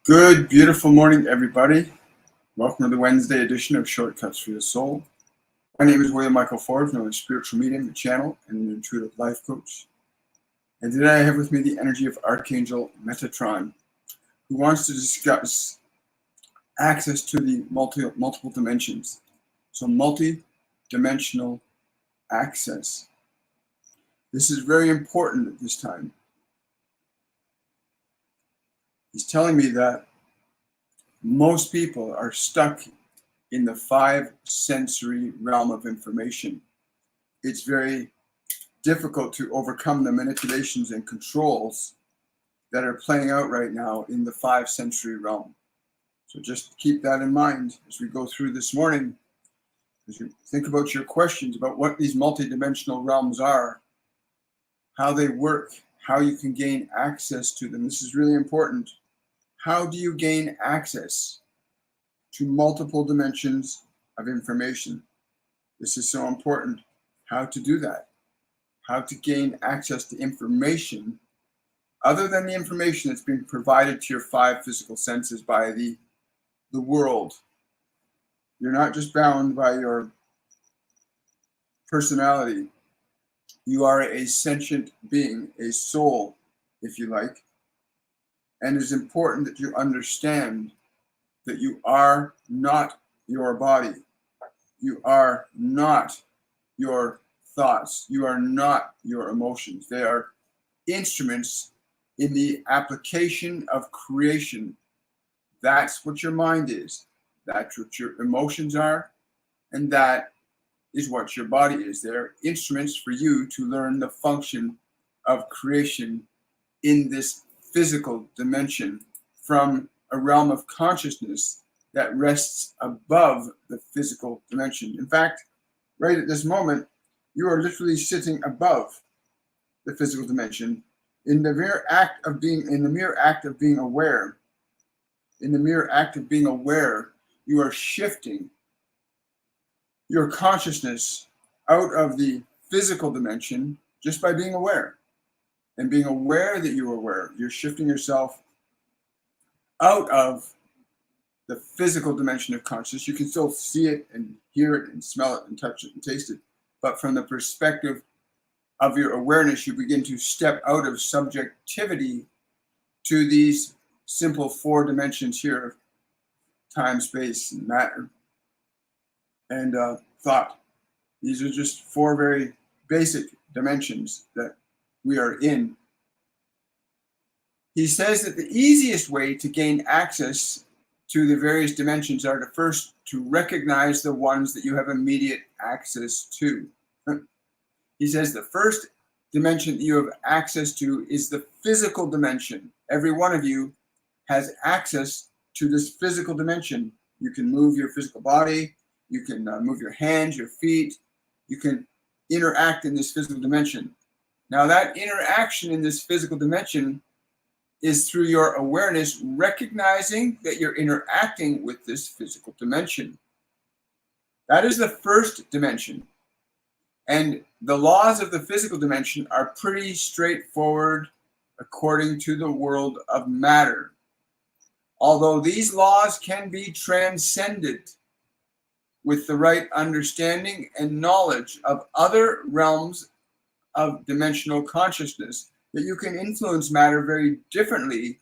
Good, beautiful morning, everybody. Welcome to the Wednesday edition of Shortcuts for the Soul. My name is William Michael Forbes, known as Spiritual Medium, the channel, and an intuitive life coach. And today I have with me the energy of Archangel Metatron, who wants to discuss access to the multiple dimensions. So multi-dimensional access. This is very important at this time. He's telling me that most people are stuck in the 5 sensory realm of information. It's very difficult to overcome the manipulations and controls that are playing out right now in the 5 sensory realm. So just keep that in mind as we go through this morning, as you think about your questions about what these multidimensional realms are, how they work, how you can gain access to them. This is really important. How do you gain access to multiple dimensions of information? This is so important. How to do that? How to gain access to information other than the information that's been provided to your 5 physical senses by the world. You're not just bound by your personality. You are a sentient being, a soul, if you like. And it's important that you understand that you are not your body. You are not your thoughts. You are not your emotions. They are instruments in the application of creation. That's what your mind is. That's what your emotions are. And that is what your body is. They're instruments for you to learn the function of creation in this physical dimension from a realm of consciousness that rests above the physical dimension. In fact, right at this moment, you are literally sitting above the physical dimension in the mere act of being aware. In the mere act of being aware, you are shifting your consciousness out of the physical dimension just by being aware. And being aware that you're aware, you're shifting yourself out of the physical dimension of consciousness. You can still see it and hear it and smell it and touch it and taste it. But from the perspective of your awareness, you begin to step out of subjectivity to these simple 4 dimensions here of time, space, and matter, and thought. These are just 4 very basic dimensions that we are in. He says that the easiest way to gain access to the various dimensions are to recognize the ones that you have immediate access to. He says the first dimension that you have access to is the physical dimension. Every one of you has access to this physical dimension. You can move your physical body, you can move your hands, your feet, you can interact in this physical dimension. Now that interaction in this physical dimension is through your awareness, recognizing that you're interacting with this physical dimension. That is the first dimension. And the laws of the physical dimension are pretty straightforward according to the world of matter. Although these laws can be transcended with the right understanding and knowledge of other realms of dimensional consciousness, that you can influence matter very differently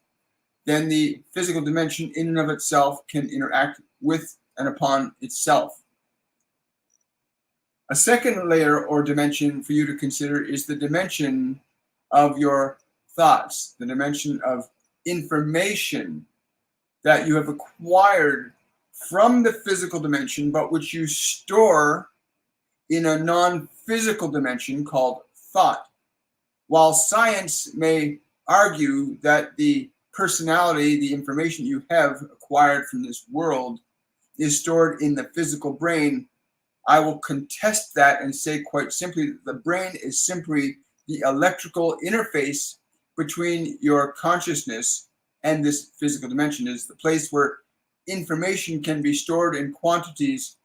than the physical dimension in and of itself can interact with and upon itself. A second layer or dimension for you to consider is the dimension of your thoughts, the dimension of information that you have acquired from the physical dimension, but which you store in a non-physical dimension called thought. While science may argue that the personality, the information you have acquired from this world, is stored in the physical brain, I will contest that and say quite simply that the brain is simply the electrical interface between your consciousness and this physical dimension. It is the place where information can be stored in quantities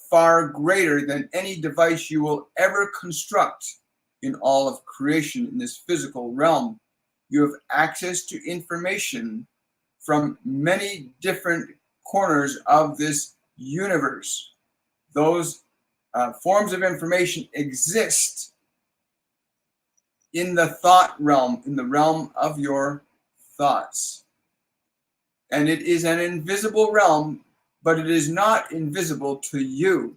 far greater than any device you will ever construct in all of creation in this physical realm. You have access to information from many different corners of this universe. Those forms of information exist in the thought realm, in the realm of your thoughts. And it is an invisible realm, but it is not invisible to you.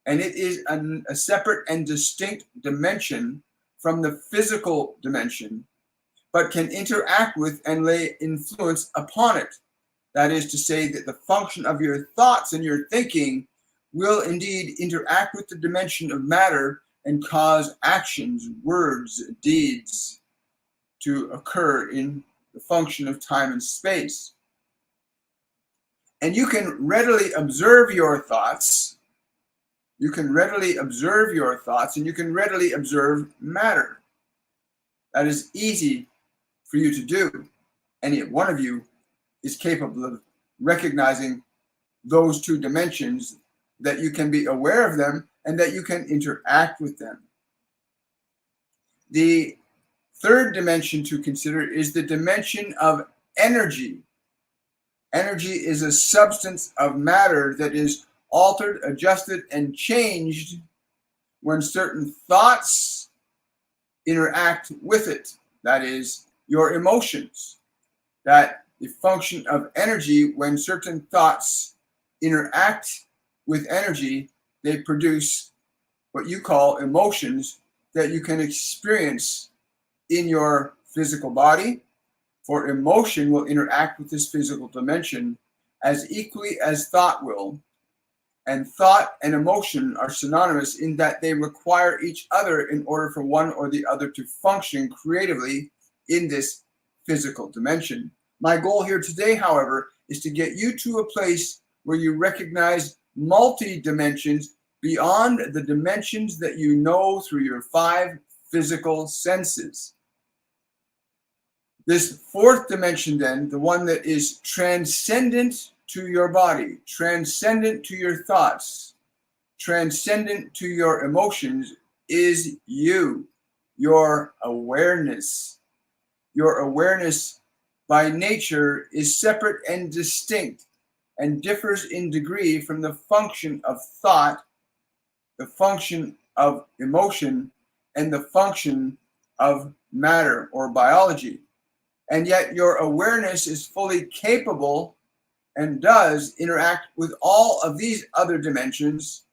And it is a separate and distinct dimension from the physical dimension, but can interact with and lay influence upon it. That is to say that the function of your thoughts and your thinking will indeed interact with the dimension of matter and cause actions, words, deeds to occur in the function of time and space. And you can readily observe your thoughts. You can readily observe your thoughts, and you can readily observe matter. That is easy for you to do. Any one of you is capable of recognizing those two dimensions, that you can be aware of them and that you can interact with them. The third dimension to consider is the dimension of energy. Energy is a substance of matter that is altered, adjusted, and changed when certain thoughts interact with it. That is, your emotions. That the function of energy, when certain thoughts interact with energy, they produce what you call emotions that you can experience in your physical body. For emotion will interact with this physical dimension as equally as thought will. And thought and emotion are synonymous in that they require each other in order for one or the other to function creatively in this physical dimension. My goal here today, however, is to get you to a place where you recognize multi-dimensions beyond the dimensions that you know through your 5 physical senses. This fourth dimension, then, the one that is transcendent to your body, transcendent to your thoughts, transcendent to your emotions, is you, your awareness. Your awareness by nature is separate and distinct and differs in degree from the function of thought, the function of emotion, and the function of matter or biology. And yet your awareness is fully capable and does interact with all of these other dimensions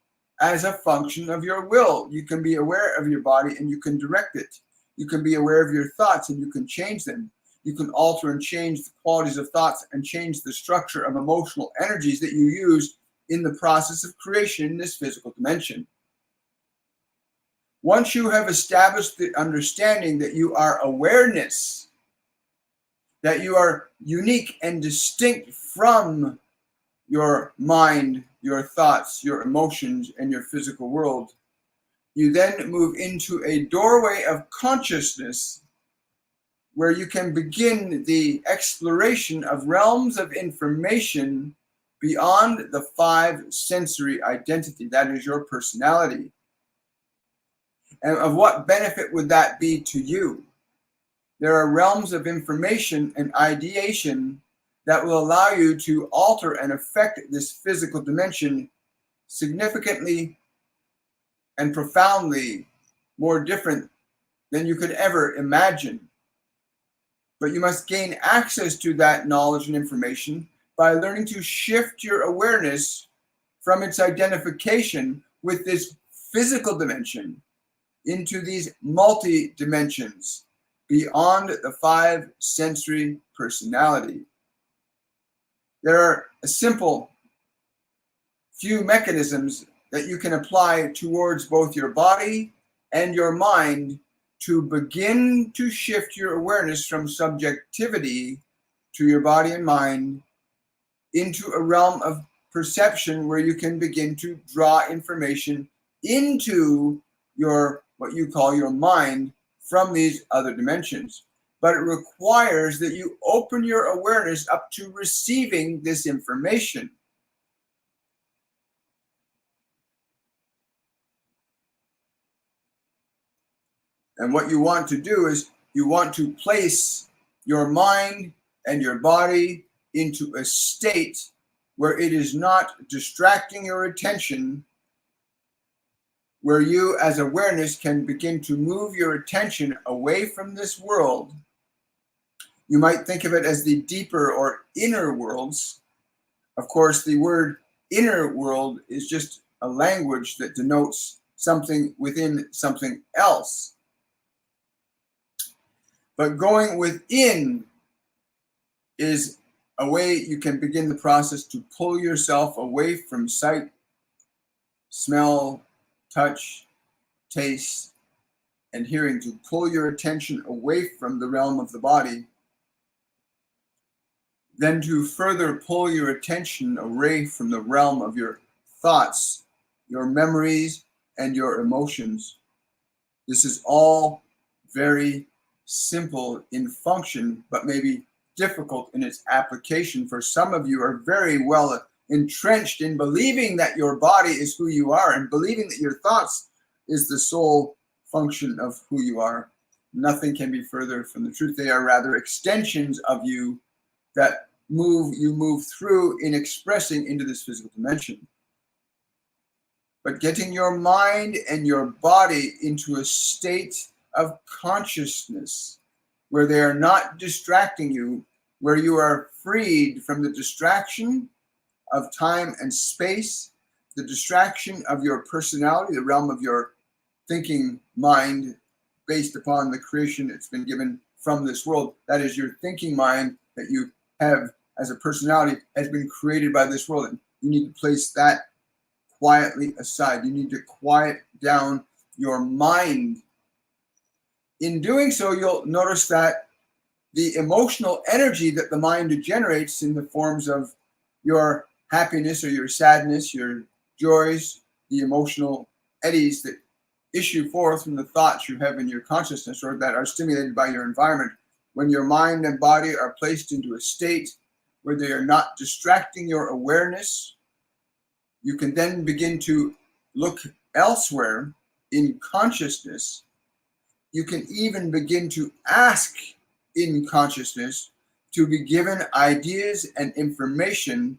as a function of your will. You can be aware of your body and you can direct it. You can be aware of your thoughts and you can change them. You can alter and change the qualities of thoughts and change the structure of emotional energies that you use in the process of creation in this physical dimension. Once you have established the understanding that you are awareness, that you are unique and distinct from your mind, your thoughts, your emotions, and your physical world, you then move into a doorway of consciousness where you can begin the exploration of realms of information beyond the 5 sensory identity. That is your personality. And of what benefit would that be to you? There are realms of information and ideation that will allow you to alter and affect this physical dimension significantly and profoundly more different than you could ever imagine. But you must gain access to that knowledge and information by learning to shift your awareness from its identification with this physical dimension into these multi-dimensions beyond the 5 sensory personality. There are a simple few mechanisms that you can apply towards both your body and your mind to begin to shift your awareness from subjectivity to your body and mind into a realm of perception where you can begin to draw information into your, what you call your mind, from these other dimensions. But it requires that you open your awareness up to receiving this information. And what you want to do is you want to place your mind and your body into a state where it is not distracting your attention, where you as awareness can begin to move your attention away from this world. You might think of it as the deeper or inner worlds. Of course, the word inner world is just a language that denotes something within something else. But going within is a way you can begin the process to pull yourself away from sight, smell, touch, taste, and hearing, to pull your attention away from the realm of the body, then to further pull your attention away from the realm of your thoughts, your memories, and your emotions. This is all very simple in function, but maybe difficult in its application. For some of you are very well entrenched in believing that your body is who you are and believing that your thoughts is the sole function of who you are. Nothing can be further from the truth. They are rather extensions of you that you move through in expressing into this physical dimension. But getting your mind and your body into a state of consciousness where they are not distracting you, where you are freed from the distraction of time and space, the distraction of your personality, the realm of your thinking mind based upon the creation that's been given from this world. That is, your thinking mind that you have as a personality has been created by this world. And you need to place that quietly aside. You need to quiet down your mind. In doing so, you'll notice that the emotional energy that the mind generates in the forms of your happiness or your sadness, your joys, the emotional eddies that issue forth from the thoughts you have in your consciousness or that are stimulated by your environment, when your mind and body are placed into a state where they are not distracting your awareness, you can then begin to look elsewhere in consciousness. You can even begin to ask in consciousness to be given ideas and information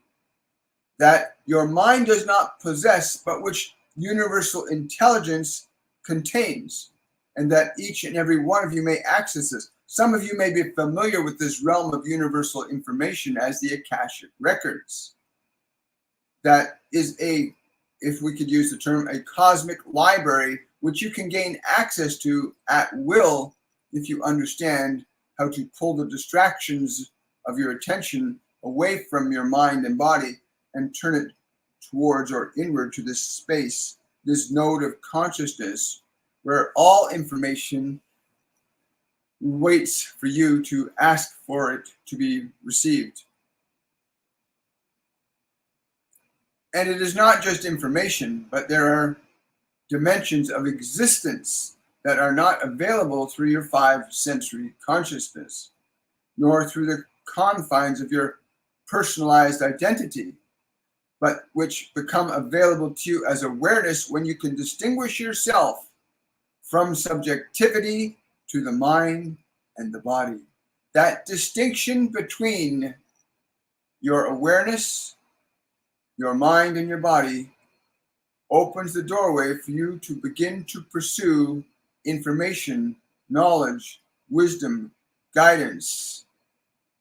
that your mind does not possess, but which universal intelligence contains, and that each and every one of you may access this. Some of you may be familiar with this realm of universal information as the Akashic Records. That is if we could use the term, a cosmic library, which you can gain access to at will if you understand how to pull the distractions of your attention away from your mind and body and turn it towards or inward to this space, this node of consciousness, where all information waits for you to ask for it to be received. And it is not just information, but there are dimensions of existence that are not available through your five sensory consciousness, nor through the confines of your personalized identity, but which become available to you as awareness when you can distinguish yourself from subjectivity to the mind and the body. That distinction between your awareness, your mind, and your body opens the doorway for you to begin to pursue information, knowledge, wisdom, guidance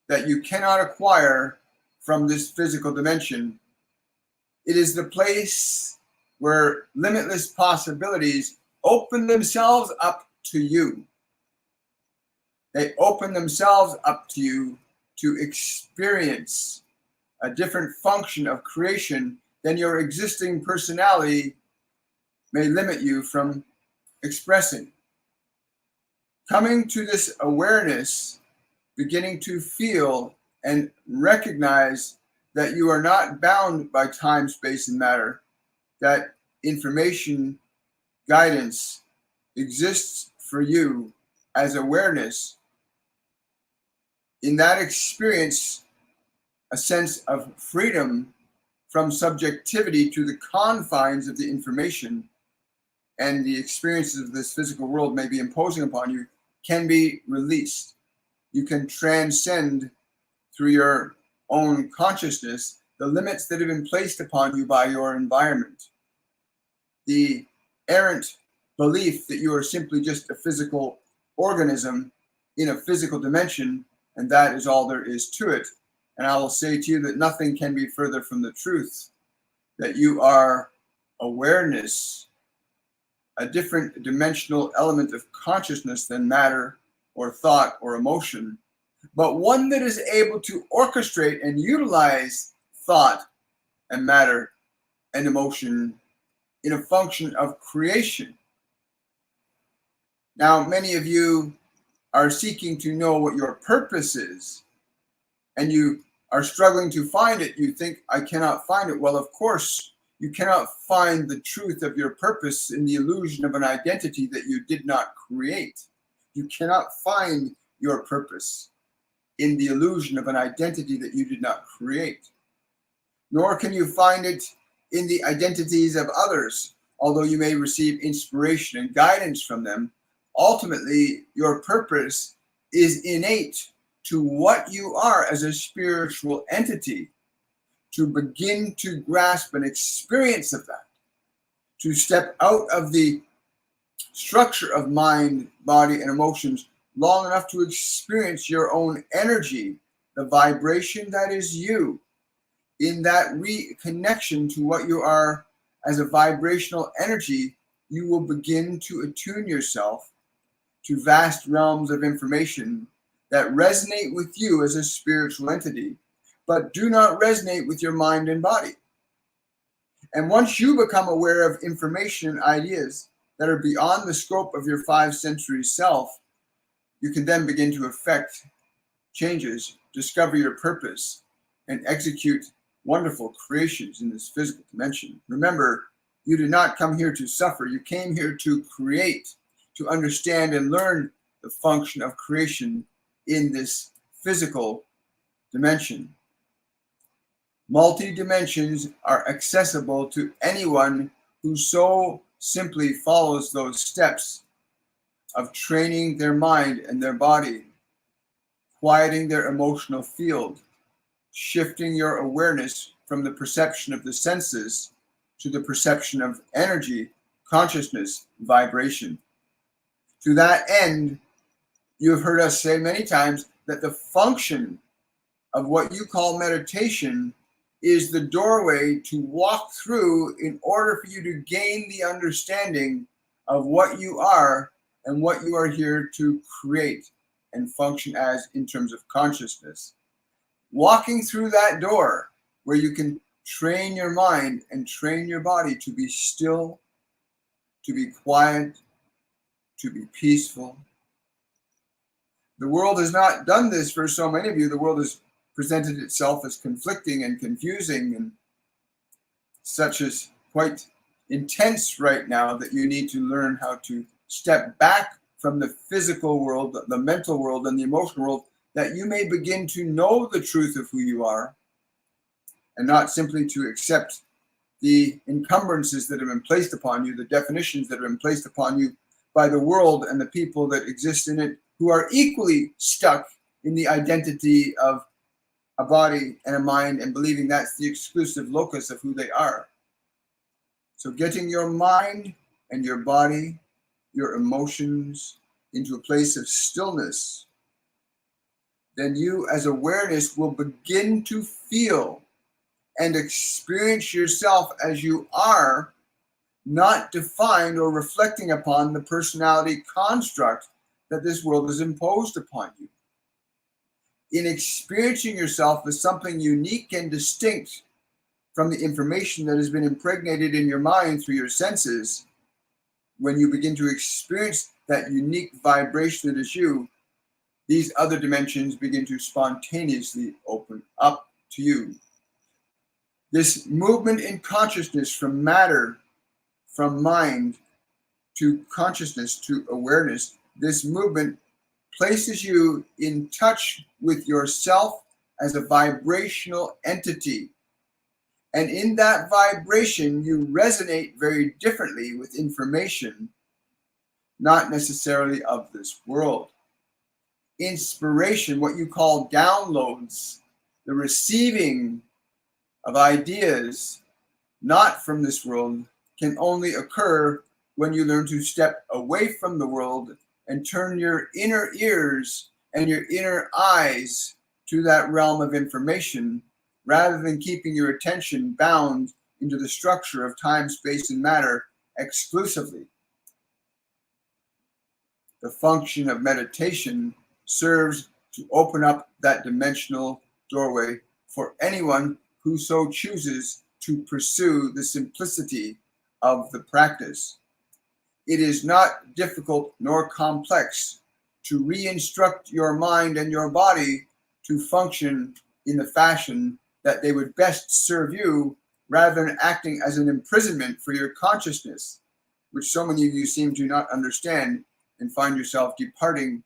that you cannot acquire from this physical dimension. It is the place where limitless possibilities open themselves up to you. They open themselves up to you to experience a different function of creation than your existing personality may limit you from expressing. Coming to this awareness, beginning to feel and recognize that you are not bound by time, space, and matter, that information, guidance exists for you as awareness. In that experience, a sense of freedom from subjectivity to the confines of the information and the experiences of this physical world may be imposing upon you can be released. You can transcend through your own consciousness the limits that have been placed upon you by your environment. The errant belief that you are simply just a physical organism in a physical dimension, and that is all there is to it. And I will say to you that nothing can be further from the truth, that you are awareness, a different dimensional element of consciousness than matter or thought or emotion, but one that is able to orchestrate and utilize thought and matter and emotion in a function of creation. Now, many of you are seeking to know what your purpose is, and you are struggling to find it. You think, I cannot find it. Well, of course, you cannot find the truth of your purpose in the illusion of an identity that you did not create. You cannot find your purpose in the illusion of an identity that you did not create. Nor can you find it in the identities of others, although you may receive inspiration and guidance from them. Ultimately, your purpose is innate to what you are as a spiritual entity, to begin to grasp an experience of that, to step out of the structure of mind, body, and emotions long enough to experience your own energy, the vibration that is you. In that reconnection to what you are as a vibrational energy, you will begin to attune yourself to vast realms of information that resonate with you as a spiritual entity, but do not resonate with your mind and body. And once you become aware of information and ideas that are beyond the scope of your 5 sensory self, you can then begin to effect changes, discover your purpose, and execute wonderful creations in this physical dimension. Remember, you did not come here to suffer. You came here to create, to understand and learn the function of creation in this physical dimension. Multi-dimensions are accessible to anyone who so simply follows those steps of training their mind and their body, quieting their emotional field, shifting your awareness from the perception of the senses to the perception of energy, consciousness, vibration. To that end, you have heard us say many times that the function of what you call meditation is the doorway to walk through in order for you to gain the understanding of what you are and what you are here to create and function as in terms of consciousness. Walking through that door where you can train your mind and train your body to be still, to be quiet, to be peaceful. The world has not done this for so many of you. The world has presented itself as conflicting and confusing and such as quite intense right now that you need to learn how to step back from the physical world, the mental world, and the emotional world, that you may begin to know the truth of who you are and not simply to accept the encumbrances that have been placed upon you, the definitions that have been placed upon you by the world and the people that exist in it, who are equally stuck in the identity of a body and a mind and believing that's the exclusive locus of who they are. So getting your mind and your body, your emotions into a place of stillness, then you as awareness will begin to feel and experience yourself as you are, not defined or reflecting upon the personality construct that this world has imposed upon you. In experiencing yourself as something unique and distinct from the information that has been impregnated in your mind through your senses, when you begin to experience that unique vibration that is you, these other dimensions begin to spontaneously open up to you. This movement in consciousness from matter, from mind to consciousness to awareness, this movement places you in touch with yourself as a vibrational entity. And in that vibration, you resonate very differently with information, not necessarily of this world. Inspiration, what you call downloads, The receiving of ideas not from this world can only occur when you learn to step away from the world and turn your inner ears and your inner eyes to that realm of information, rather than keeping your attention bound into the structure of time, space, and matter exclusively. The function of meditation serves to open up that dimensional doorway for anyone who so chooses to pursue the simplicity of the practice. It is not difficult nor complex to re-instruct your mind and your body to function in the fashion that they would best serve you, rather than acting as an imprisonment for your consciousness, which so many of you seem to not understand, and find yourself departing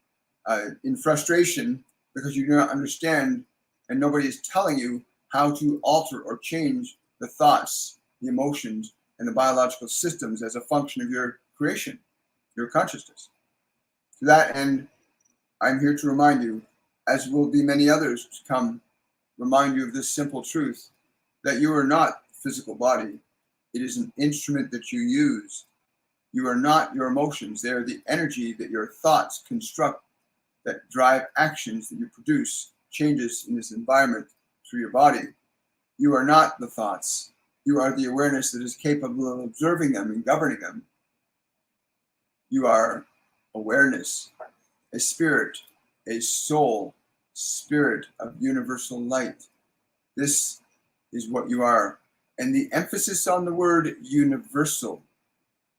in frustration because you do not understand, and nobody is telling you how to alter or change the thoughts, the emotions, and the biological systems as a function of your creation, your consciousness. To that end, I'm here to remind you, as will be many others to come, remind you of this simple truth, that you are not physical body. It is an instrument that you use. You are not your emotions. They are the energy that your thoughts construct, that drive actions that you produce, changes in this environment through your body. You are not the thoughts. You are the awareness that is capable of observing them and governing them. You are awareness, a spirit, a soul, spirit of universal light. This is what you are. And the emphasis on the word universal,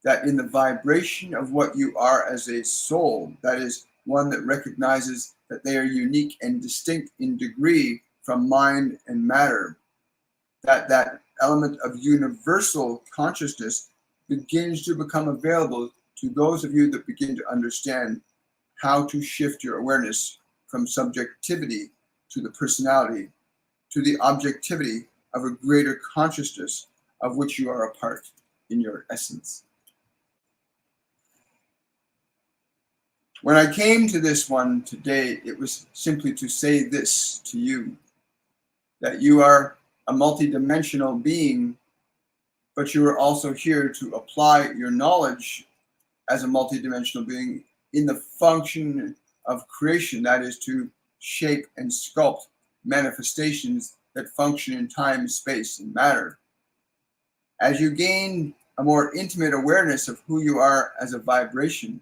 that in the vibration of what you are as a soul, that is one that recognizes that they are unique and distinct in degree from mind and matter, that element of universal consciousness begins to become available to those of you that begin to understand how to shift your awareness from subjectivity to the personality, to the objectivity of a greater consciousness of which you are a part in your essence. When I came to this one today, it was simply to say this to you, that you are a multidimensional being, but you are also here to apply your knowledge as a multidimensional being in the function of creation, that is to shape and sculpt manifestations that function in time, space, and matter. As you gain a more intimate awareness of who you are as a vibration,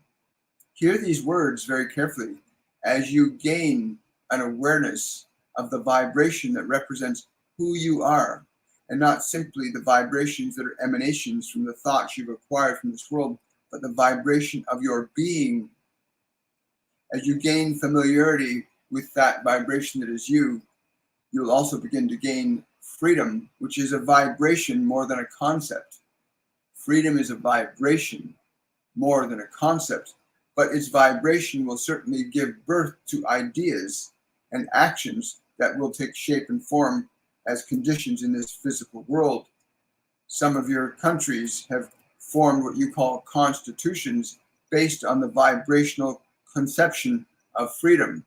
hear these words very carefully. As you gain an awareness of the vibration that represents who you are, and not simply the vibrations that are emanations from the thoughts you've acquired from this world, but the vibration of your being. As you gain familiarity with that vibration that is you, you'll also begin to gain freedom, which is a vibration more than a concept. Freedom is a vibration more than a concept, but its vibration will certainly give birth to ideas and actions that will take shape and form as conditions in this physical world. Some of your countries have formed what you call constitutions based on the vibrational conception of freedom.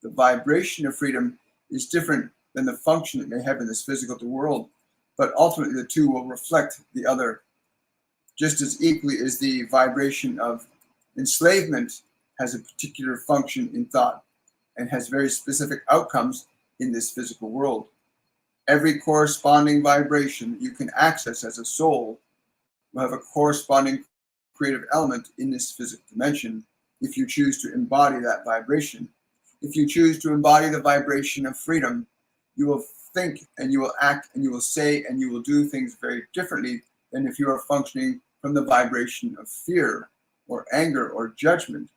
The vibration of freedom is different than the function it may have in this physical world, but ultimately the two will reflect the other. Just as equally as the vibration of enslavement has a particular function in thought and has very specific outcomes in this physical world. Every corresponding vibration that you can access as a soul will have a corresponding creative element in this physical dimension if you choose to embody that vibration. If you choose to embody the vibration of freedom, you will think and you will act and you will say and you will do things very differently than if you are functioning from the vibration of fear or anger or judgment.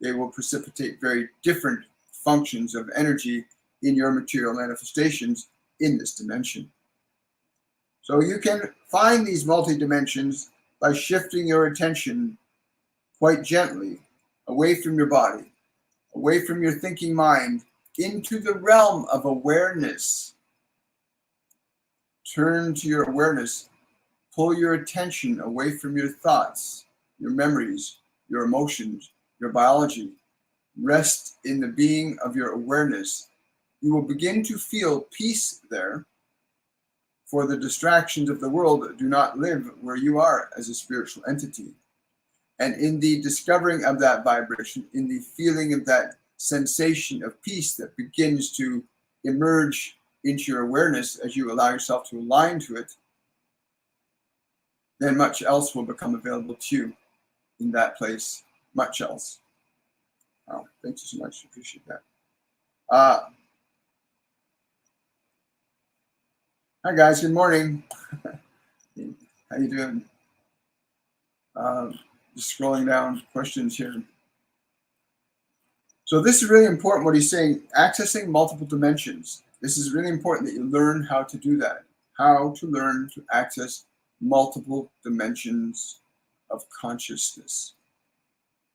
They will precipitate very different functions of energy in your material manifestations in this dimension. So you can find these multi-dimensions by shifting your attention quite gently away from your body, away from your thinking mind, into the realm of awareness. Turn to your awareness. Pull your attention away from your thoughts, your memories, your emotions, your biology. Rest in the being of your awareness you will begin to feel peace there, for the distractions of the world do not live where you are as a spiritual entity. And in the discovering of that vibration, in the feeling of that sensation of peace that begins to emerge into your awareness as you allow yourself to align to it, then much else will become available to you in that place. Much else. Wow, thank you so much. Appreciate that. Hi guys, good morning. How you doing? Just scrolling down questions here. So this is really important what he's saying, accessing multiple dimensions. This is really important that you learn how to do that, how to learn to access multiple dimensions of consciousness.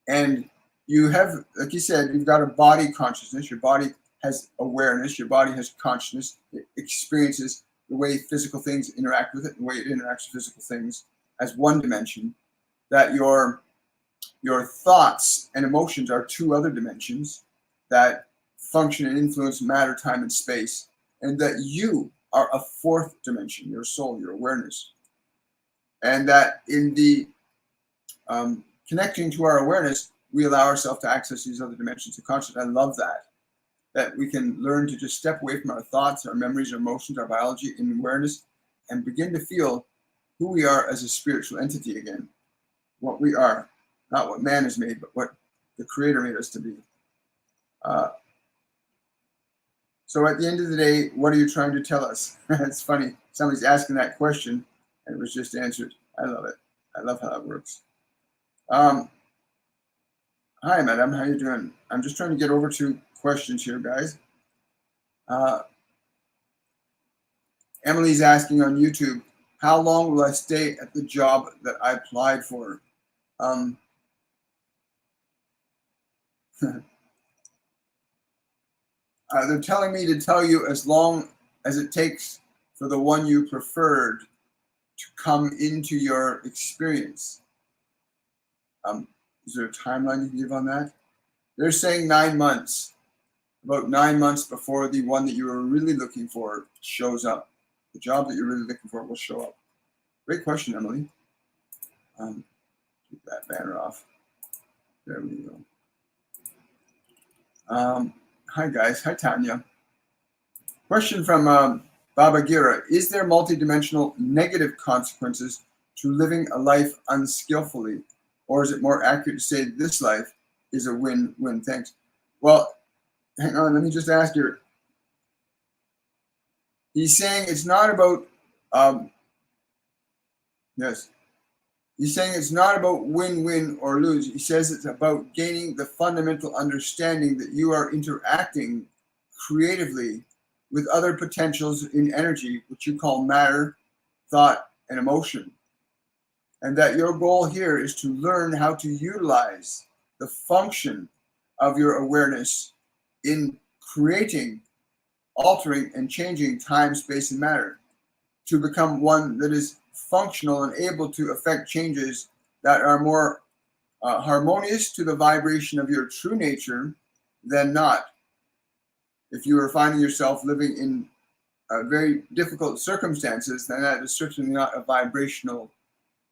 And you have, like you said, you've got a body consciousness. Your body has awareness. Your body has consciousness. It experiences the way physical things interact with it, the way it interacts with physical things as one dimension. That your thoughts and emotions are two other dimensions that function and influence matter, time, and space, and that you are a fourth dimension, your soul, your awareness. And that in the connecting to our awareness, we allow ourselves to access these other dimensions of consciousness. I love that we can learn to just step away from our thoughts, our memories, our emotions, our biology in awareness, and begin to feel who we are as a spiritual entity again. What we are, not what man has made, but what the Creator made us to be. So at the end of the day, what are you trying to tell us? It's funny, somebody's asking that question, and it was just answered. I love it. I love how that works. Hi, madam. How you doing? I'm just trying to get over to questions here, guys. Emily's asking on YouTube, how long will I stay at the job that I applied for? They're telling me to tell you as long as it takes for the one you preferred to come into your experience. Is there a timeline you can give on that? They're saying 9 months, about 9 months before the one that you were really looking for shows up. The job that you're really looking for will show up. Great question, Emily. Keep that banner off. There we go. Hi, guys. Hi, Tanya. Question from Baba Gira. Is there multidimensional negative consequences to living a life unskillfully? Or is it more accurate to say this life is a win-win? Thanks. Well, hang on. Let me just ask you. He's saying it's not about, yes. He's saying it's not about win-win or lose. He says it's about gaining the fundamental understanding that you are interacting creatively with other potentials in energy, which you call matter, thought, and emotion. And that your goal here is to learn how to utilize the function of your awareness in creating, altering, and changing time, space, and matter to become one that is functional and able to affect changes that are more harmonious to the vibration of your true nature than not. If you are finding yourself living in very difficult circumstances, then that is certainly not a vibrational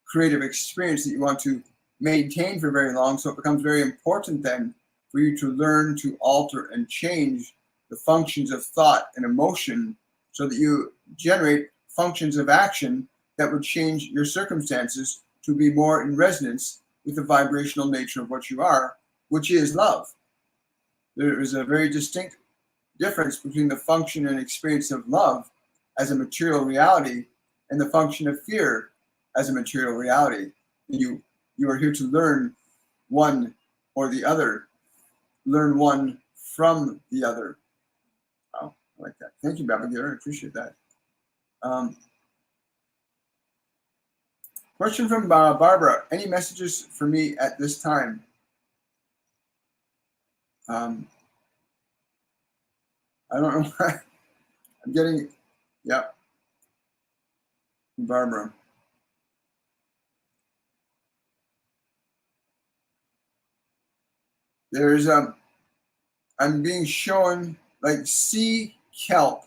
creative experience that you want to maintain for very long. So it becomes very important then for you to learn to alter and change the functions of thought and emotion so that you generate functions of action that would change your circumstances to be more in resonance with the vibrational nature of what you are, which is love. There is a very distinct difference between the function and experience of love as a material reality and the function of fear as a material reality. You are here to learn one or the other, learn one from the other. Wow, I like that. Thank you, Baba Gira. I appreciate that. Question from Barbara. Any messages for me at this time? I don't know why. I'm getting, yeah. Barbara. There's I'm being shown like sea kelp.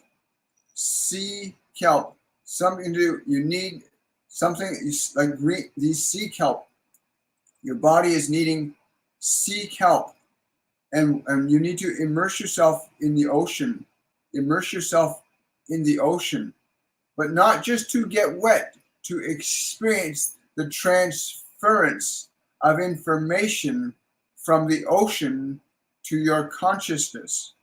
Sea kelp. Something to do. You need something like green, these sea kelp. Your body is needing sea kelp. And you need to immerse yourself in the ocean. Immerse yourself in the ocean. But not just to get wet, to experience the transference of information from the ocean to your consciousness.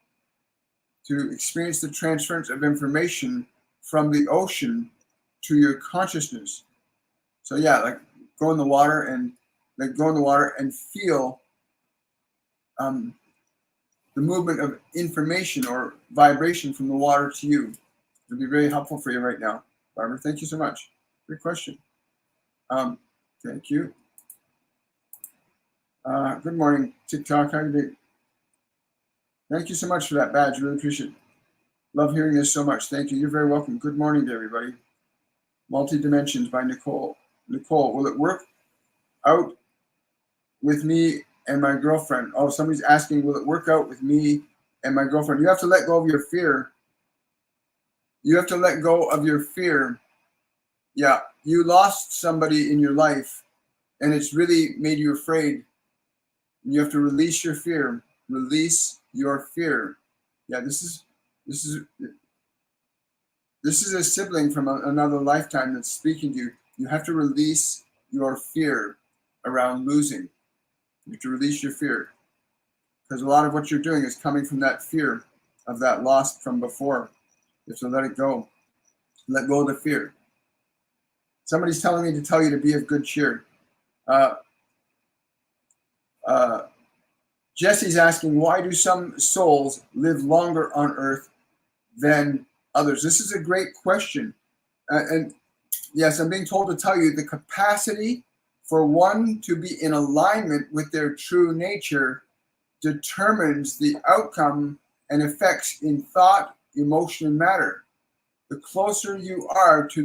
To experience the transference of information from the ocean to your consciousness. So yeah, like go in the water and feel the movement of information or vibration from the water to you. It'll be very helpful for you right now. Barbara, thank you so much. Great question. Thank you. Good morning, TikTok. How are you doing? Thank you so much for that badge. Really appreciate it. Love hearing this so much. Thank you. You're very welcome. Good morning to everybody. Multi-Dimensions by Nicole. Nicole, will it work out with me and my girlfriend? Oh, somebody's asking, will it work out with me and my girlfriend? You have to let go of your fear. You have to let go of your fear. Yeah, you lost somebody in your life and it's really made you afraid. You have to release your fear. Release your fear. Yeah, this is a sibling from another lifetime that's speaking to you. You have to release your fear around losing. You have to release your fear. Because a lot of what you're doing is coming from that fear of that loss from before. You have to let it go. Let go of the fear. Somebody's telling me to tell you to be of good cheer. Jesse's asking, why do some souls live longer on Earth than others? This is a great question. And yes, I'm being told to tell you the capacity for one to be in alignment with their true nature determines the outcome and effects in thought, emotion, and matter. The closer you are to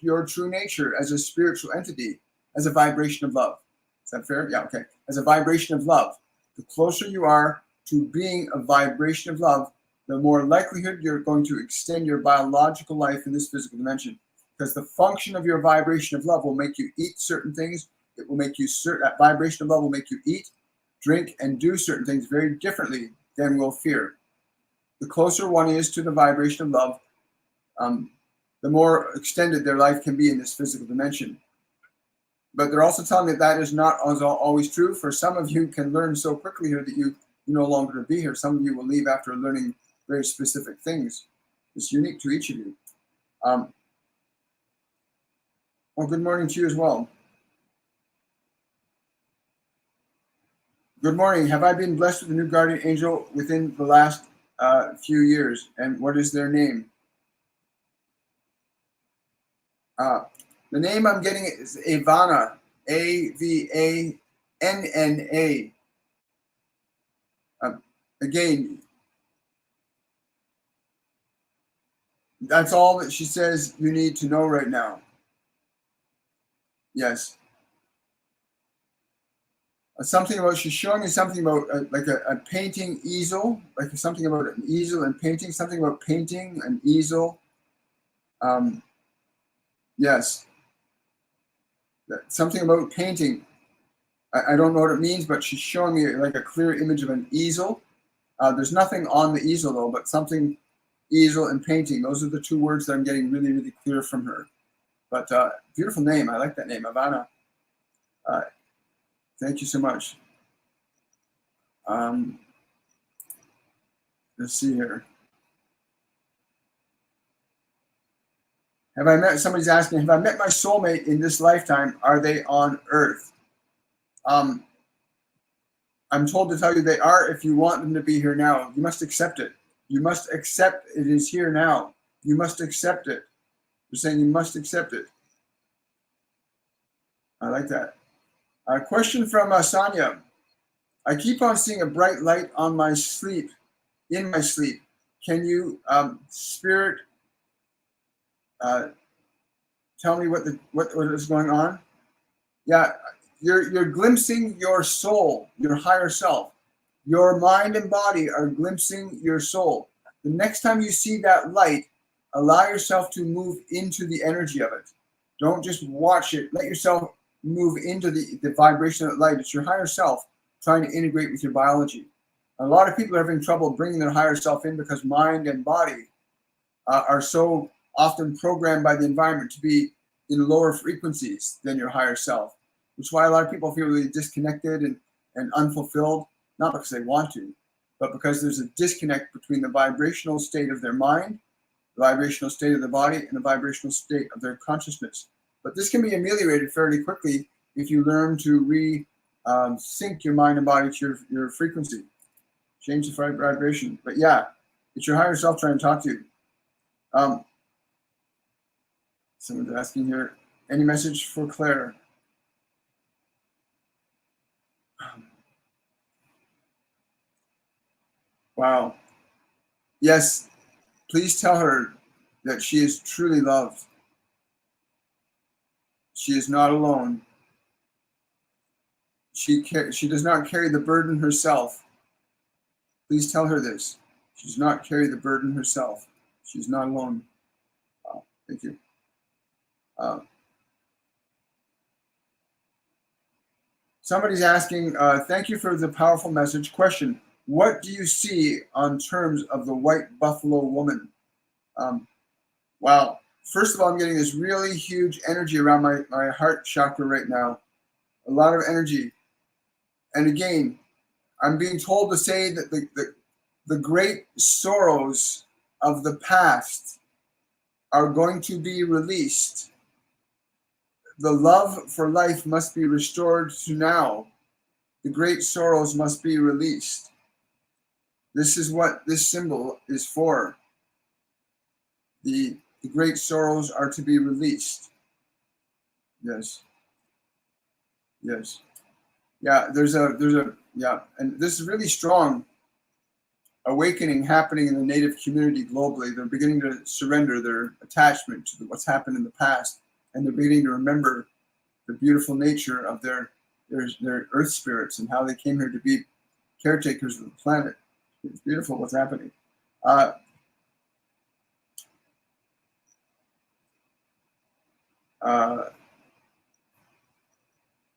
your true nature as a spiritual entity, as a vibration of love. Is that fair? Yeah, okay. As a vibration of love. The closer you are to being a vibration of love, the more likelihood you're going to extend your biological life in this physical dimension. Because the function of your vibration of love will make you eat certain things. It will make you, that vibration of love will make you eat, drink, and do certain things very differently than will fear. The closer one is to the vibration of love, the more extended their life can be in this physical dimension. But they're also telling me that is not always true. For some of you can learn so quickly here that you no longer be here. Some of you will leave after learning very specific things. It's unique to each of you. Well, good morning to you as well. Good morning. Have I been blessed with a new guardian angel within the last few years? And what is their name? The name I'm getting is Avana, A-V-A-N-N-A. Again, that's all that she says you need to know right now. Yes. Something about, she's showing me something about like a painting easel, like something about an easel and painting, something about painting, an easel. Yes. Something about painting. I don't know what it means, but she's showing me like a clear image of an easel. There's nothing on the easel though, but something, easel and painting. Those are the two words that I'm getting really, really clear from her. But beautiful name. I like that name, Havana. Thank you so much. Let's see here. Somebody's asking, have I met my soulmate in this lifetime? Are they on Earth? I'm told to tell you they are if you want them to be here now. You must accept it. You must accept it is here now. You must accept it. You're saying you must accept it. I like that. A question from Sonia. I keep on seeing a bright light on my sleep, in my sleep. Can you, spirit, tell me what is going on? Yeah, you're glimpsing your soul, your higher self. Your mind and body are glimpsing your soul. the next time you see that light, allow yourself to move into the energy of it. Don't just watch it. Let yourself move into the vibration of that light. It's your higher self trying to integrate with your biology. A lot of people are having trouble bringing their higher self in because mind and body are so often programmed by the environment to be in lower frequencies than your higher self, which is why a lot of people feel really disconnected and unfulfilled, not because they want to, but because there's a disconnect between the vibrational state of their mind, the vibrational state of the body, and the vibrational state of their consciousness. But this can be ameliorated fairly quickly if you learn to sync your mind and body to your frequency. Change the vibration. But yeah, it's your higher self trying to talk to you. Someone's asking here, any message for Claire? Wow. Yes, please tell her that she is truly loved. She is not alone. She does not carry the burden herself. Please tell her this. She does not carry the burden herself. She's not alone. Thank you. Somebody's asking, thank you for the powerful message. Question, what do you see on terms of the white buffalo woman? Wow. First of all, I'm getting this really huge energy around my heart chakra right now. A lot of energy. And again, I'm being told to say that the great sorrows of the past are going to be released. The love for life must be restored to now. The great sorrows must be released. This is what this symbol is for. The great sorrows are to be released. Yes. Yes. Yeah, there's a yeah, and this is really strong awakening happening in the Native community globally. They're beginning to surrender their attachment to what's happened in the past, and they're beginning to remember the beautiful nature of their earth spirits and how they came here to be caretakers of the planet. It's beautiful what's happening.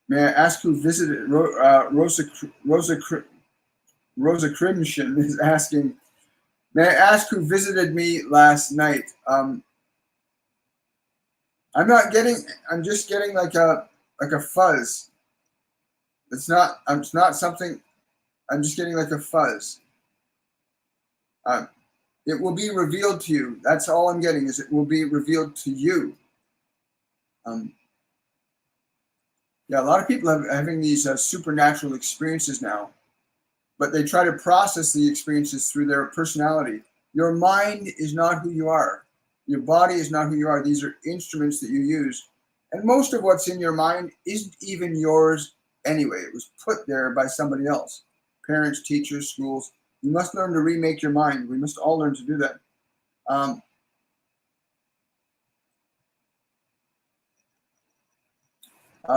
May I ask who visited? Rosa Crimson is asking, may I ask who visited me last night? I'm just getting like a fuzz. It's not something, I'm just getting like a fuzz. It will be revealed to you. That's all I'm getting, is it will be revealed to you. Yeah, a lot of people are having these supernatural experiences now, but they try to process the experiences through their personality. Your mind is not who you are. Your body is not who you are. These are instruments that you use. And most of what's in your mind isn't even yours anyway. It was put there by somebody else. Parents, teachers, schools. You must learn to remake your mind. We must all learn to do that.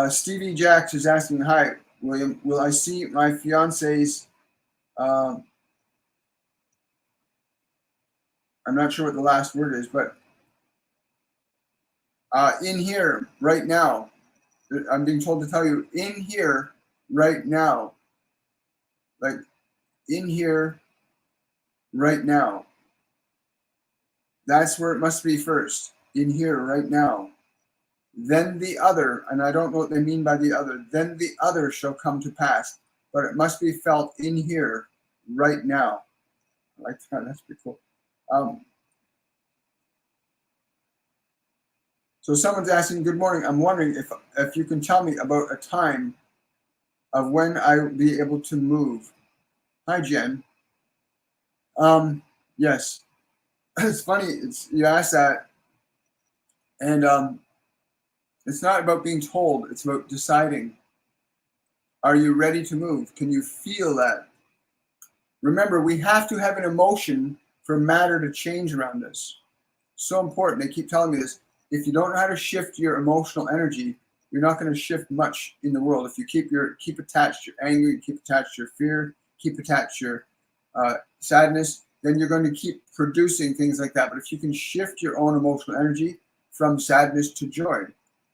Stevie Jacks is asking, hi, William, will I see my fiance's, I'm not sure what the last word is, but in here right now. I'm being told to tell you, in here right now. Like, in here right now. That's where it must be first. In here right now. Then the other, and I don't know what they mean by the other, then the other shall come to pass. But it must be felt in here right now. I like that. That's pretty cool. So someone's asking, good morning. I'm wondering if you can tell me about a time of when I will be able to move. Hi, Jen. Yes. It's funny. You asked that. And it's not about being told. It's about deciding. Are you ready to move? Can you feel that? Remember, we have to have an emotion for matter to change around us. So important. They keep telling me this. If you don't know how to shift your emotional energy, you're not going to shift much in the world. If you keep attached to your anger, you keep attached to your fear, keep attached to your sadness, then you're going to keep producing things like that. But if you can shift your own emotional energy from sadness to joy,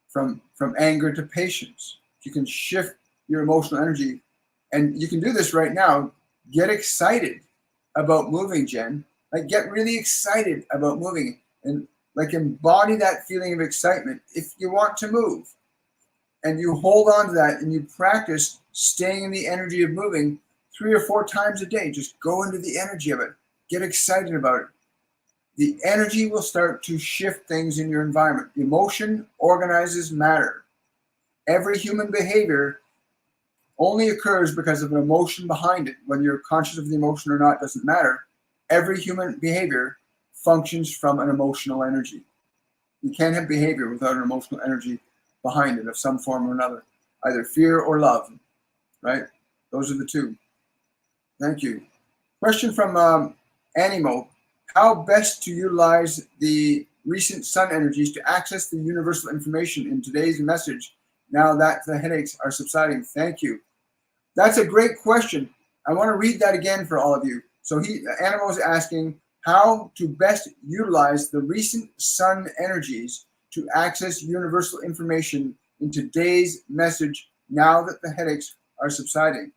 from anger to patience, if you can shift your emotional energy, and you can do this right now, get excited about moving, Jen. Like, get really excited about moving, and like embody that feeling of excitement if you want to move. And you hold on to that and you practice staying in the energy of moving 3 or 4 times a day. Just go into the energy of it. Get excited about it. The energy will start to shift things in your environment. Emotion organizes matter. Every human behavior only occurs because of an emotion behind it. Whether you're conscious of the emotion or not doesn't matter. Every human behavior functions from an emotional energy. You can't have behavior without an emotional energy behind it of some form or another, either fear or love, right? Those are the two. Thank you. Question from Animo. How best to utilize the recent sun energies to access the universal information in today's message now that the headaches are subsiding? Thank you. That's a great question. I want to read that again for all of you. So Animo is asking how to best utilize the recent sun energies to access universal information in today's message now that the headaches are subsiding.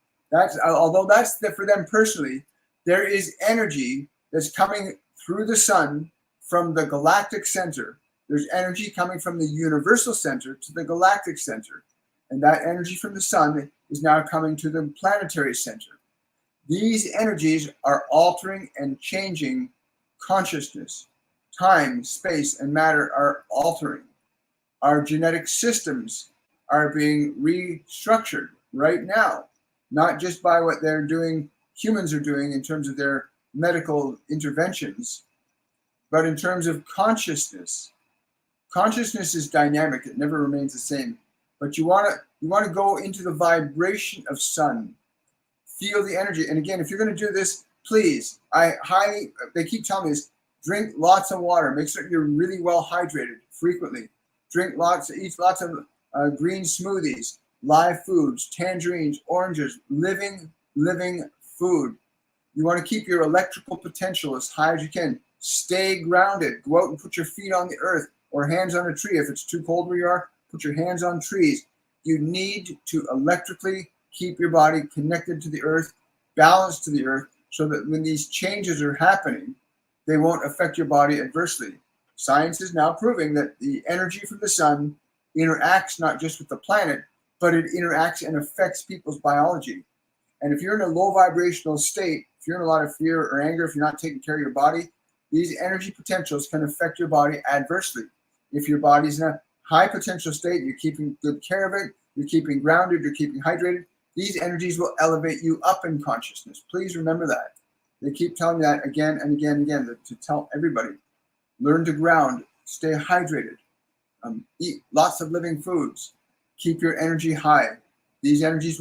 Although that's for them personally, there is energy that's coming through the sun from the galactic center. There's energy coming from the universal center to the galactic center. And that energy from the sun is now coming to the planetary center. These energies are altering and changing consciousness. Time, space, and matter are altering. Our genetic systems are being restructured right now, not just by what they're doing, humans are doing in terms of their medical interventions, but in terms of consciousness. Consciousness is dynamic; it never remains the same. But you want to go into the vibration of sun, feel the energy. And again, if you're going to do this, please, they keep telling me this: drink lots of water. Make sure you're really well hydrated frequently. Eat lots of green smoothies, live foods, tangerines, oranges, living food. You want to keep your electrical potential as high as you can. Stay grounded. Go out and put your feet on the earth or hands on a tree. If it's too cold where you are, put your hands on trees. You need to electrically keep your body connected to the earth, balanced to the earth, so that when these changes are happening, they won't affect your body adversely. Science is now proving that the energy from the sun interacts not just with the planet, but it interacts and affects people's biology. And if you're in a low vibrational state, if you're in a lot of fear or anger, if you're not taking care of your body, these energy potentials can affect your body adversely. If your body's in a high potential state, you're keeping good care of it, you're keeping grounded, you're keeping hydrated, these energies will elevate you up in consciousness. Please remember that. They keep telling me that again and again and again to tell everybody. Learn to ground, stay hydrated, eat lots of living foods, keep your energy high. These energies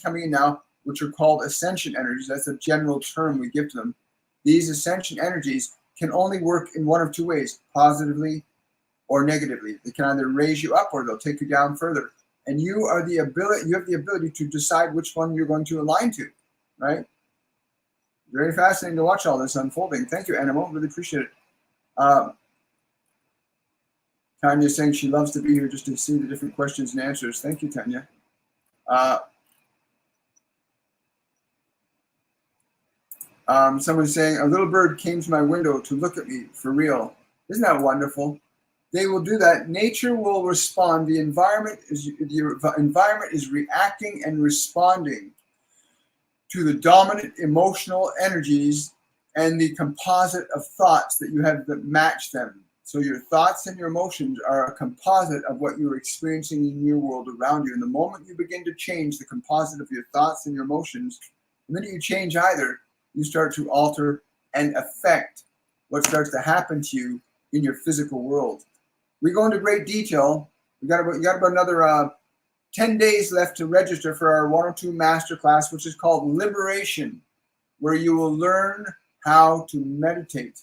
coming in now, which are called ascension energies, that's a general term we give to them. These ascension energies can only work in one of two ways, positively or negatively. They can either raise you up or they'll take you down further. And you have the ability to decide which one you're going to align to, right? Very fascinating to watch all this unfolding. Thank you, Animal. Really appreciate it. Tanya's saying she loves to be here just to see the different questions and answers. Thank you, Tanya. Someone's saying, a little bird came to my window to look at me, for real. Isn't that wonderful? They will do that. Nature will respond. The environment is reacting and responding to the dominant emotional energies and the composite of thoughts that you have that match them. So your thoughts and your emotions are a composite of what you're experiencing in your world around you. And the moment you begin to change the composite of your thoughts and your emotions, the minute you change either, you start to alter and affect what starts to happen to you in your physical world. We go into great detail. We got about another 10 days left to register for our 102 Masterclass, which is called Liberation, where you will learn how to meditate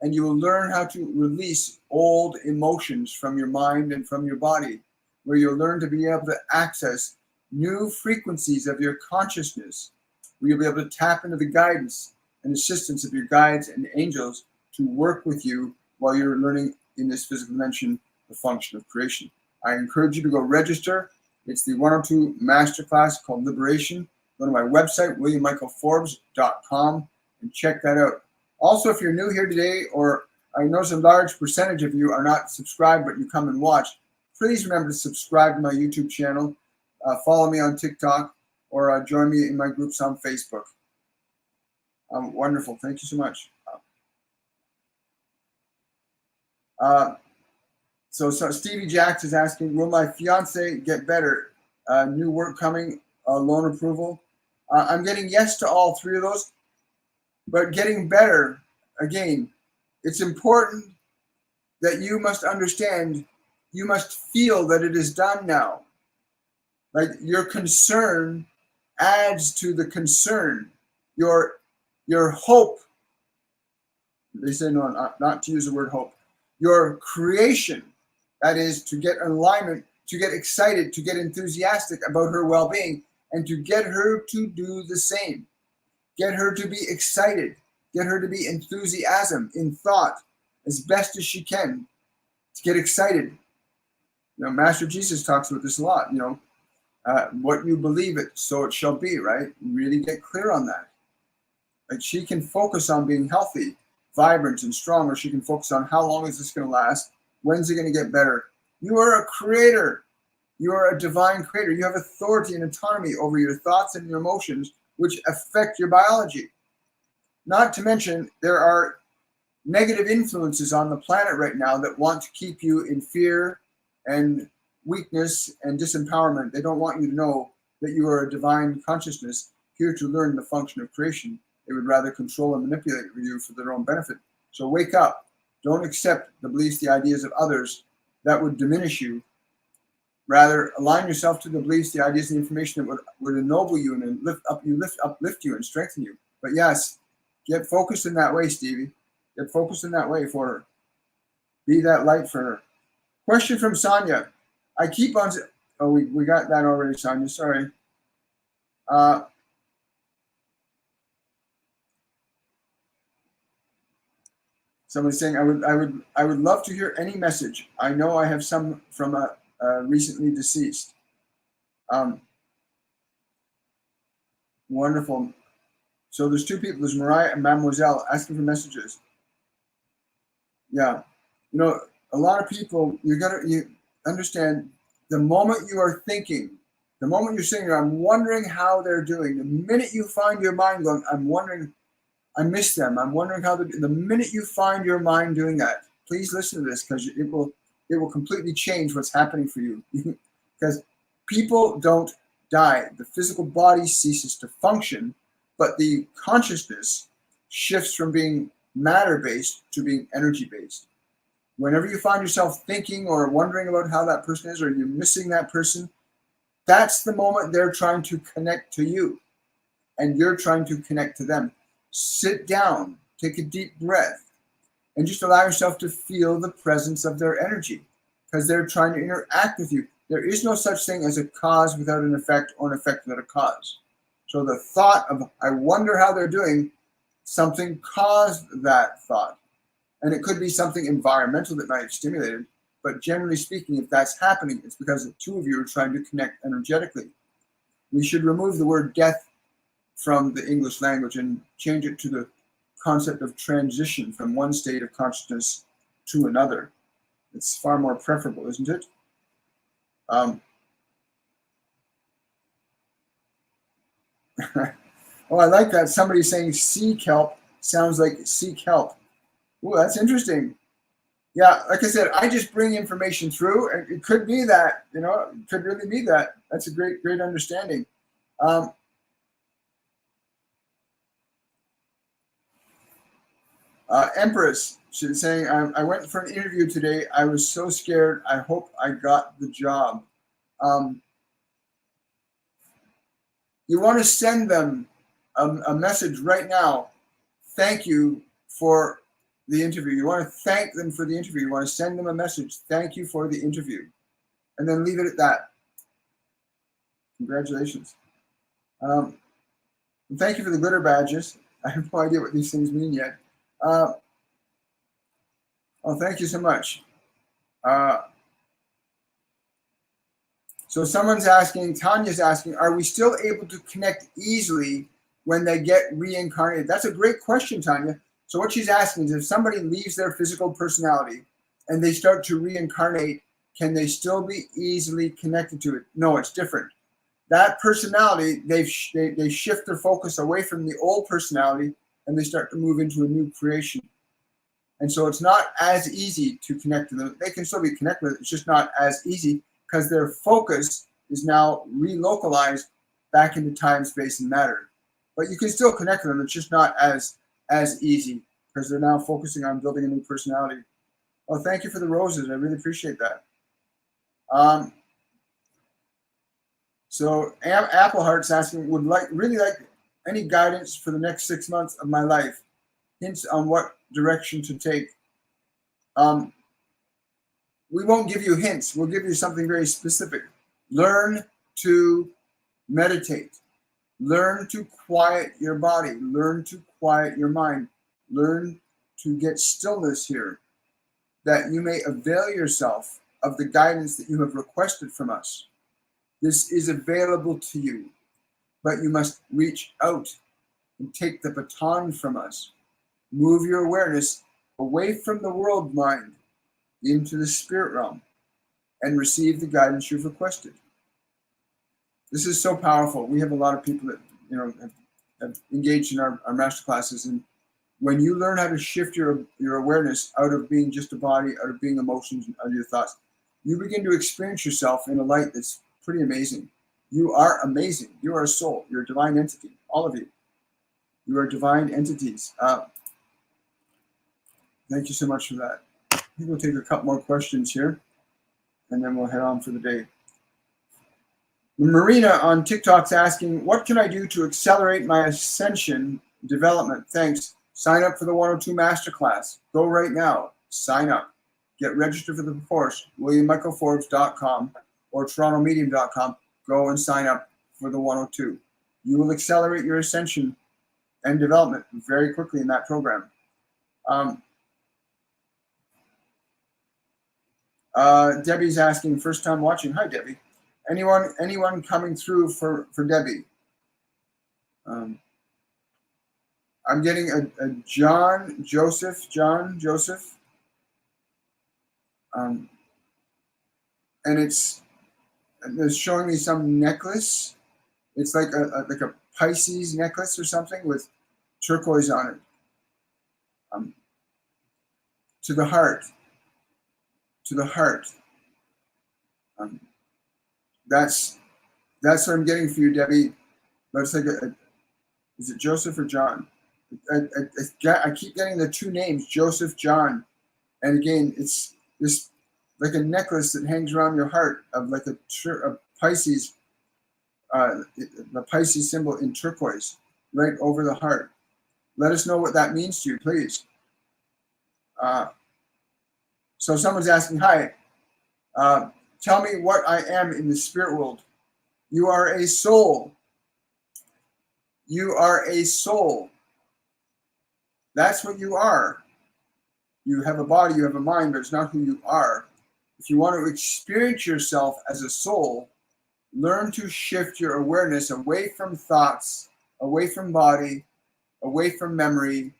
and you will learn how to release old emotions from your mind and from your body, where you'll learn to be able to access new frequencies of your consciousness, where you'll be able to tap into the guidance and assistance of your guides and angels to work with you while you're learning in this physical dimension the function of creation. I encourage you to go register. It's the 102 Masterclass called Liberation. Go to my website, williammichaelforbes.com, and check that out. Also, if you're new here today, or I notice a large percentage of you are not subscribed, but you come and watch, please remember to subscribe to my YouTube channel, follow me on TikTok, or join me in my groups on Facebook. Wonderful. Thank you so much. So Stevie Jacks is asking, will my fiance get better? New work coming, loan approval. I'm getting yes to all three of those, but getting better, again, it's important that you must understand, you must feel that it is done now. Like your concern adds to the concern. Your hope, they say no, not to use the word hope. Your creation, that is to get in alignment, to get excited, to get enthusiastic about her well-being, and to get her to do the same. Get her to be excited. Get her to be enthusiasm in thought as best as she can, to get excited. You know, Master Jesus talks about this a lot, you know, what you believe it, so it shall be, right? Really get clear on that. Like she can focus on being healthy, vibrant, and strong, or she can focus on how long is this going to last? When's it going to get better? You are a creator. You are a divine creator. You have authority and autonomy over your thoughts and your emotions, which affect your biology. Not to mention, there are negative influences on the planet right now that want to keep you in fear and weakness and disempowerment. They don't want you to know that you are a divine consciousness here to learn the function of creation. They would rather control and manipulate you for their own benefit. So wake up. Don't accept the beliefs, the ideas of others that would diminish you. Rather, align yourself to the beliefs, the ideas, and the information that would ennoble you and uplift you and strengthen you. But yes, get focused in that way, Stevie. Get focused in that way for her. Be that light for her. Question from Sonia. I keep on... Oh, we got that already, Sonia. Sorry. Somebody's saying, I would love to hear any message. I know I have some from a recently deceased. Wonderful. So there's two people. There's Mariah and Mademoiselle asking for messages. Yeah. You know, a lot of people, you understand, the moment you are thinking, the moment you're sitting there, I'm wondering how they're doing. The minute you find your mind going, I'm wondering, I miss them. I'm wondering how the minute you find your mind doing that, please listen to this, because it will completely change what's happening for you. Because people don't die. The physical body ceases to function, but the consciousness shifts from being matter-based to being energy-based. Whenever you find yourself thinking or wondering about how that person is, or you're missing that person, that's the moment they're trying to connect to you, and you're trying to connect to them. Sit down, take a deep breath, and just allow yourself to feel the presence of their energy, because they're trying to interact with you. There is no such thing as a cause without an effect, or an effect without a cause. So the thought of, I wonder how they're doing, something caused that thought. And it could be something environmental that might have stimulated, but generally speaking, if that's happening, it's because the two of you are trying to connect energetically. We should remove the word death from the English language and change it to the concept of transition from one state of consciousness to another. It's far more preferable, isn't it? Oh, I like that. Somebody's saying seek help sounds like seek help. Oh, that's interesting. Yeah, like I said, I just bring information through, and it could be that, you know, it could really be that. That's a great understanding. Empress, she's saying, I went for an interview today. I was so scared. I hope I got the job. You want to send them a message right now. Thank you for the interview. You want to thank them for the interview. You want to send them a message. Thank you for the interview. And then leave it at that. Congratulations. Thank you for the glitter badges. I have no idea what these things mean yet. Thank you so much. So someone's asking, Tanya's asking, are we still able to connect easily when they get reincarnated? That's a great question, Tanya. So what she's asking is, if somebody leaves their physical personality and they start to reincarnate, can they still be easily connected to it? No, it's different. That personality, they shift their focus away from the old personality and they start to move into a new creation. And so it's not as easy to connect to them. They can still be connected with it. It's just not as easy because their focus is now relocalized back into time, space, and matter. But you can still connect with them. It's just not as easy because they're now focusing on building a new personality. Oh, thank you for the roses. I really appreciate that. So Appleheart's asking, would really like any guidance for the next 6 months of my life. Hints on what direction to take. We won't give you hints. We'll give you something very specific. Learn to meditate. Learn to quiet your body. Learn to quiet your mind. Learn to get stillness here, that you may avail yourself of the guidance that you have requested from us. This is available to you, but you must reach out and take the baton from us. Move your awareness away from the world mind into the spirit realm and receive the guidance you've requested. This is so powerful. We have a lot of people that have engaged in our masterclasses, and when you learn how to shift your awareness out of being just a body, out of being emotions, and out of your thoughts, you begin to experience yourself in a light that's pretty amazing. You are amazing. You are a soul. You're a divine entity. All of you. You are divine entities. Thank you so much for that. I think we'll take a couple more questions here, and then we'll head on for the day. Marina on TikTok's asking, what can I do to accelerate my ascension development? Thanks. Sign up for the 102 Masterclass. Go right now. Sign up. Get registered for the course, WilliamMichaelForbes.com or TorontoMedium.com. Go and sign up for the 102. You will accelerate your ascension and development very quickly in that program. Debbie's asking, first time watching. Hi, Debbie. Anyone coming through for Debbie? I'm getting a John Joseph. And it's showing me some necklace. It's like a Pisces necklace or something with turquoise on it. To the heart. That's what I'm getting for you, Debbie. But it's like is it Joseph or John? I keep getting the two names, Joseph, John, and again, it's this like a necklace that hangs around your heart of like a Pisces, the Pisces symbol in turquoise, right over the heart. Let us know what that means to you, please. So someone's asking, hi, tell me what I am in the spirit world. You are a soul. You are a soul. That's what you are. You have a body, you have a mind, but it's not who you are. If you want to experience yourself as a soul, learn to shift your awareness away from thoughts, away from body, away from memory,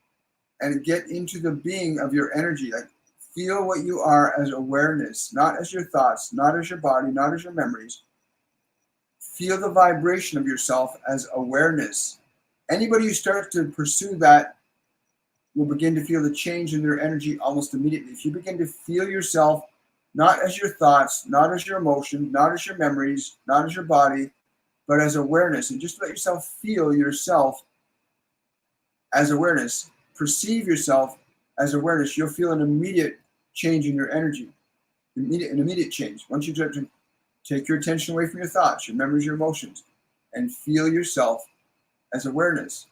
and get into the being of your energy. Like, feel what you are as awareness, not as your thoughts, not as your body, not as your memories. Feel the vibration of yourself as awareness. Anybody who starts to pursue that will begin to feel the change in their energy almost immediately. If you begin to feel yourself not as your thoughts, not as your emotions, not as your memories, not as your body, but as awareness, and just let yourself feel yourself as awareness, perceive yourself as awareness, you'll feel an immediate change in your energy, an immediate change. Once you start to take your attention away from your thoughts, your memories, your emotions, and feel yourself as awareness.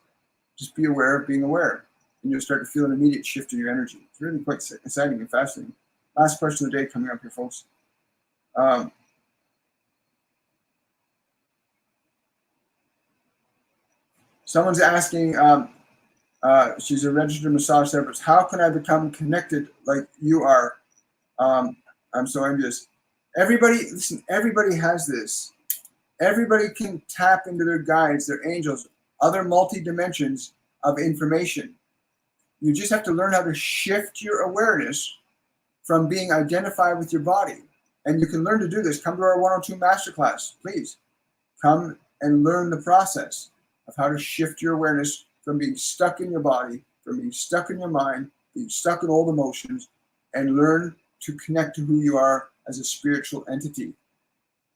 Just be aware of being aware. And you'll start to feel an immediate shift in your energy. It's really quite exciting and fascinating. Last question of the day coming up here, folks. Someone's asking, She's a registered massage therapist. How can I become connected like you are? I'm so envious. Everybody, listen, everybody has this. Everybody can tap into their guides, their angels, other multi-dimensions of information. You just have to learn how to shift your awareness from being identified with your body. And you can learn to do this. Come to our 102 Masterclass, please. Come and learn the process of how to shift your awareness from being stuck in your body, from being stuck in your mind, being stuck in old emotions, and learn to connect to who you are as a spiritual entity,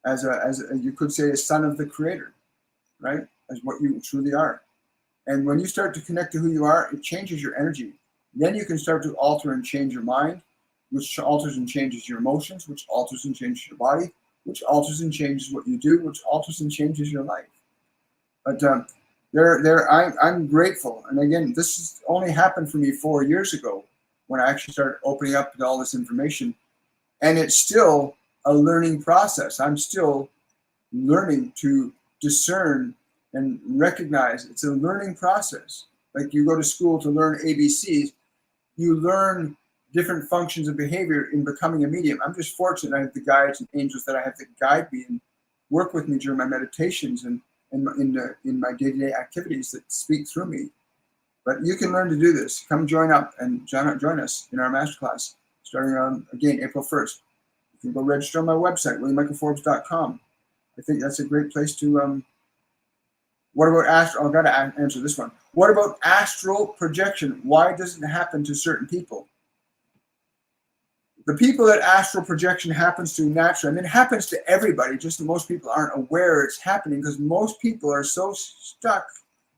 as a you could say a son of the Creator, right? As what you truly are. And when you start to connect to who you are, it changes your energy. Then you can start to alter and change your mind, which alters and changes your emotions, which alters and changes your body, which alters and changes what you do, which alters and changes your life. But I'm grateful. And again, this has only happened for me 4 years ago when I actually started opening up to all this information. And it's still a learning process. I'm still learning to discern and recognize it's a learning process. Like you go to school to learn ABCs, you learn different functions of behavior in becoming a medium. I'm just fortunate I have the guides and angels that I have to guide me and work with me during my meditations and in my day-to-day activities that speak through me. But you can learn to do this. Come join up and join us in our masterclass starting on, again, April 1st. You can go register on my website, WilliamMichaelForbes.com. I think that's a great place to what about astral? I've got to answer this one. What about astral projection? Why does it happen to certain people? The people that astral projection happens to naturally, I mean, it happens to everybody, just that most people aren't aware it's happening because most people are so stuck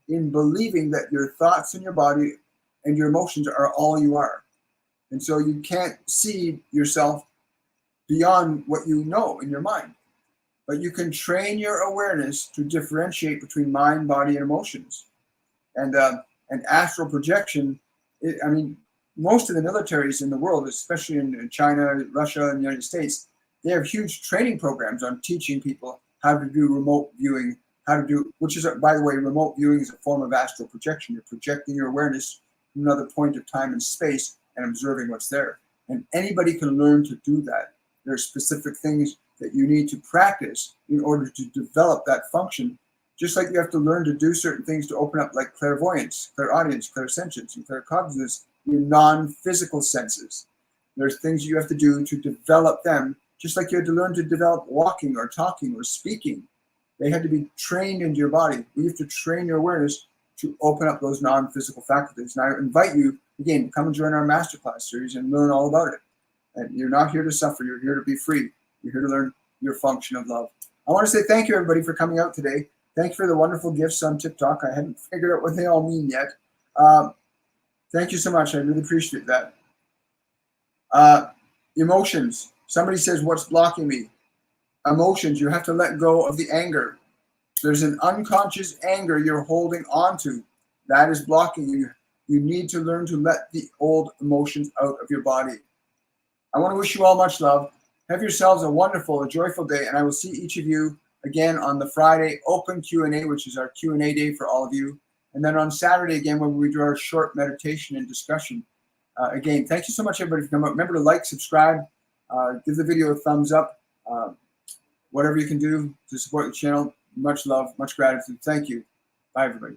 in believing that your thoughts and your body and your emotions are all you are. And so you can't see yourself beyond what you know in your mind. But you can train your awareness to differentiate between mind, body, and emotions. And astral projection, I mean, most of the militaries in the world, especially in China, Russia, and the United States, they have huge training programs on teaching people how to do remote viewing, which is, by the way, remote viewing is a form of astral projection. You're projecting your awareness from another point of time and space and observing what's there. And anybody can learn to do that. There are specific things that you need to practice in order to develop that function. Just like you have to learn to do certain things to open up, like clairvoyance, clairaudience, clairsentience, and claircognizance, your non-physical senses. There's things you have to do to develop them, just like you had to learn to develop walking or talking or speaking. They had to be trained into your body. You have to train your awareness to open up those non-physical faculties. And I invite you, again, come and join our masterclass series and learn all about it. And you're not here to suffer. You're here to be free. You're here to learn your function of love. I want to say thank you, everybody, for coming out today. Thank you for the wonderful gifts on TikTok. I haven't figured out what they all mean yet. Thank you so much. I really appreciate that. Emotions. Somebody says, what's blocking me? Emotions. You have to let go of the anger. There's an unconscious anger you're holding on to. That is blocking you. You need to learn to let the old emotions out of your body. I want to wish you all much love. Have yourselves a joyful day, and I will see each of you again on the Friday open Q&A, which is our Q&A day for all of you. And then on Saturday again, when we do our short meditation and discussion. Again, thank you so much, everybody, for coming out. Remember to like, subscribe, give the video a thumbs up, whatever you can do to support the channel. Much love, much gratitude. Thank you. Bye, everybody.